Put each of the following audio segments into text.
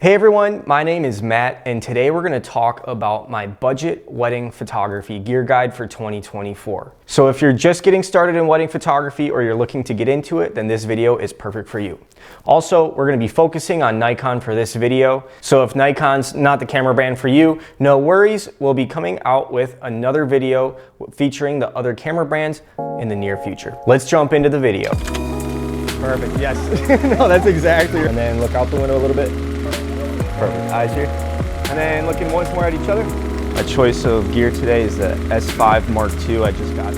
Hey everyone, my name is Matt, and today we're going to talk about my budget wedding photography gear guide for 2024. So if you're just getting started in wedding photography or you're looking to get into it, then this video is perfect for you. Also, we're going to be focusing on Nikon for this video. So if Nikon's not the camera brand for you, no worries. We'll be coming out with another video featuring the other camera brands in the near future. Let's jump into the video. Perfect, yes. No, that's exactly. And then look out the window a little bit. Perfect, eyes here. And then looking once more at each other. My choice of gear today is the S5 Mark II I just got.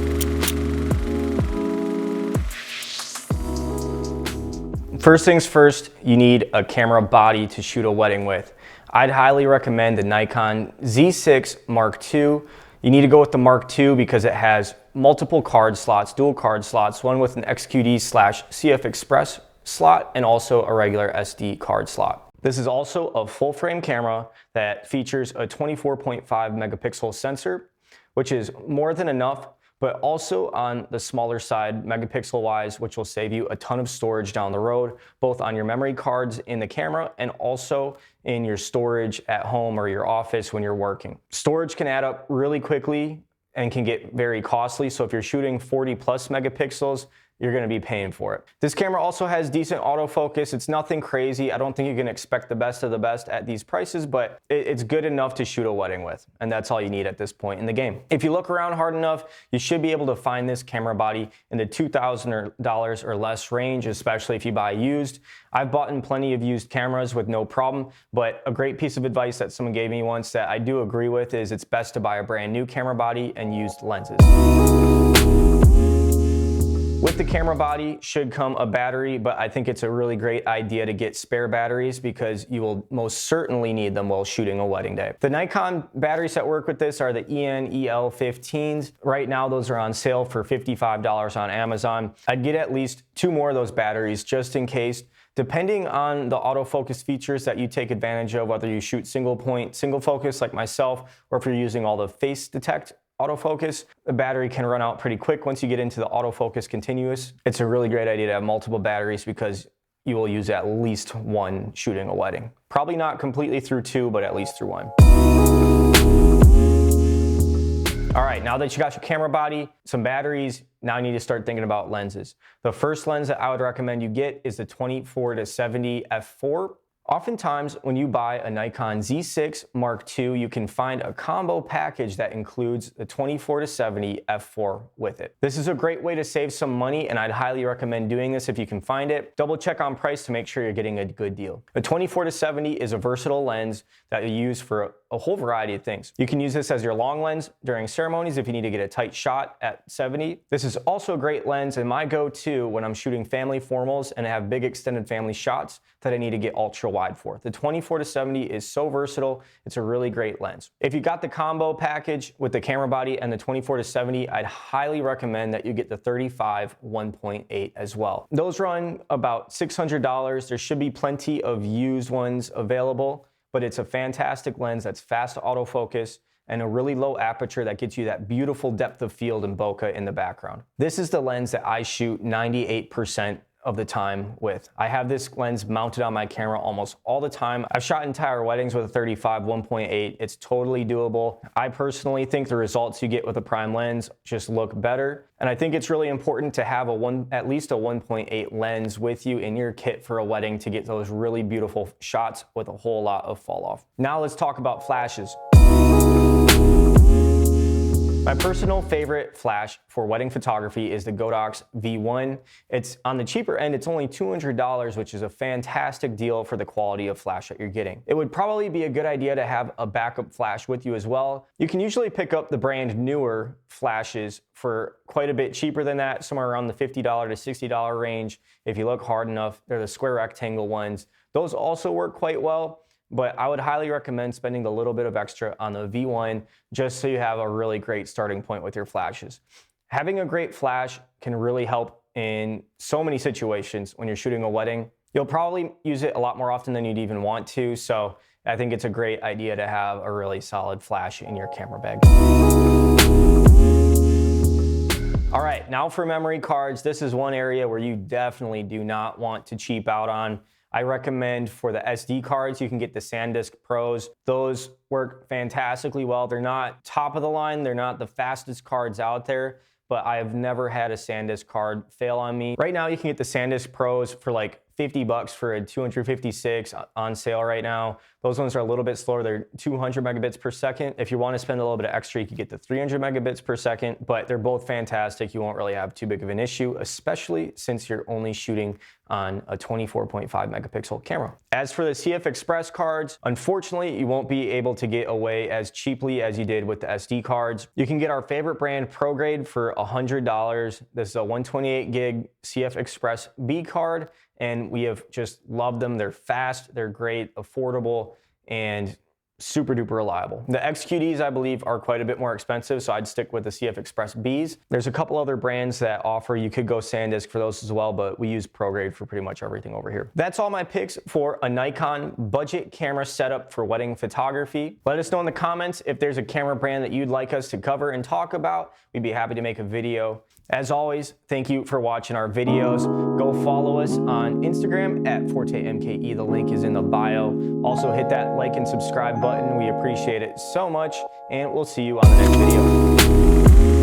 First things first, you need a camera body to shoot a wedding with. I'd highly recommend the Nikon Z6 Mark II. You need to go with the Mark II because it has multiple card slots, dual card slots, one with an XQD/CF Express slot and also a regular SD card slot. This is also a full frame camera that features a 24.5 megapixel sensor, which is more than enough, but also on the smaller side megapixel wise, which will save you a ton of storage down the road, both on your memory cards in the camera and also in your storage at home or your office when you're working. Storage can add up really quickly and can get very costly. So if you're shooting 40 plus megapixels, you're going to be paying for it. This camera also has decent autofocus. It's nothing crazy. I don't think you can expect the best of the best at these prices, but it's good enough to shoot a wedding with. And that's all you need at this point in the game. If you look around hard enough, you should be able to find this camera body in the $2,000 or less range, especially if you buy used. I've bought in plenty of used cameras with no problem, but a great piece of advice that someone gave me once that I do agree with is it's best to buy a brand new camera body and used lenses. With the camera body should come a battery, but I think it's a really great idea to get spare batteries because you will most certainly need them while shooting a wedding day. The Nikon batteries that work with this are the EN-EL15s. Right now, those are on sale for $55 on Amazon. I'd get at least 2 more of those batteries just in case. Depending on the autofocus features that you take advantage of, whether you shoot single point, single focus like myself, or if you're using all the face detect autofocus, the battery can run out pretty quick once you get into the autofocus continuous. It's a really great idea to have multiple batteries because you will use at least one shooting a wedding. Probably not completely through 2, but at least through 1. All right, now that you got your camera body, some batteries, now you need to start thinking about lenses. The first lens that I would recommend you get is the 24-70 f4. Oftentimes, when you buy a Nikon Z6 Mark II, you can find a combo package that includes the 24-70 f4 with it. This is a great way to save some money, and I'd highly recommend doing this if you can find it. Double check on price to make sure you're getting a good deal. The 24-70 is a versatile lens that you use for a whole variety of things. You can use this as your long lens during ceremonies if you need to get a tight shot at 70. This is also a great lens and my go-to when I'm shooting family formals and I have big extended family shots that I need to get ultra wide for. The 24-70 is so versatile. It's a really great lens. If you got the combo package with the camera body and the 24-70, I'd highly recommend that you get the 35 1.8 as well. Those run about $600. There should be plenty of used ones available, but it's a fantastic lens that's fast autofocus and a really low aperture that gets you that beautiful depth of field and bokeh in the background. This is the lens that I shoot 98% of the time with. I have this lens mounted on my camera almost all the time. I've shot entire weddings with a 35 1.8. It's totally doable. I personally think the results you get with a prime lens just look better. And I think it's really important to have at least a 1.8 lens with you in your kit for a wedding to get those really beautiful shots with a whole lot of fall off. Now let's talk about flashes. My personal favorite flash for wedding photography is the Godox V1. It's on the cheaper end, it's only $200, which is a fantastic deal for the quality of flash that you're getting. It would probably be a good idea to have a backup flash with you as well. You can usually pick up the brand newer flashes for quite a bit cheaper than that, somewhere around the $50 to $60 range. If you look hard enough, they're the square rectangle ones. Those also work quite well. But I would highly recommend spending a little bit of extra on the V1 just so you have a really great starting point with your flashes. Having a great flash can really help in so many situations when you're shooting a wedding. You'll probably use it a lot more often than you'd even want to, so I think it's a great idea to have a really solid flash in your camera bag. All right, now for memory cards. This is one area where you definitely do not want to cheap out on. I recommend for the SD cards, you can get the SanDisk Pros. Those work fantastically well. They're not top of the line. They're not the fastest cards out there, but I have never had a SanDisk card fail on me. Right now, you can get the SanDisk Pros for like 50 bucks for a 256 on sale right now. Those ones are a little bit slower. They're 200 megabits per second. If you want to spend a little bit of extra, you can get the 300 megabits per second, but they're both fantastic. You won't really have too big of an issue, especially since you're only shooting on a 24.5 megapixel camera. As for the CF Express cards, unfortunately, you won't be able to get away as cheaply as you did with the SD cards. You can get our favorite brand ProGrade for $100. This is a 128 gig CF Express B card, and we have just loved them. They're fast, they're great, affordable, and super duper reliable. The XQDs, I believe, are quite a bit more expensive, so I'd stick with the CF Express Bs. There's a couple other brands that offer, you could go SanDisk for those as well, but we use ProGrade for pretty much everything over here. That's all my picks for a Nikon budget camera setup for wedding photography. Let us know in the comments if there's a camera brand that you'd like us to cover and talk about. We'd be happy to make a video. As always, thank you for watching our videos. Go follow us on Instagram at ForteMKE. The link is in the bio. Also hit that like and subscribe button. We appreciate it so much, and we'll see you on the next video.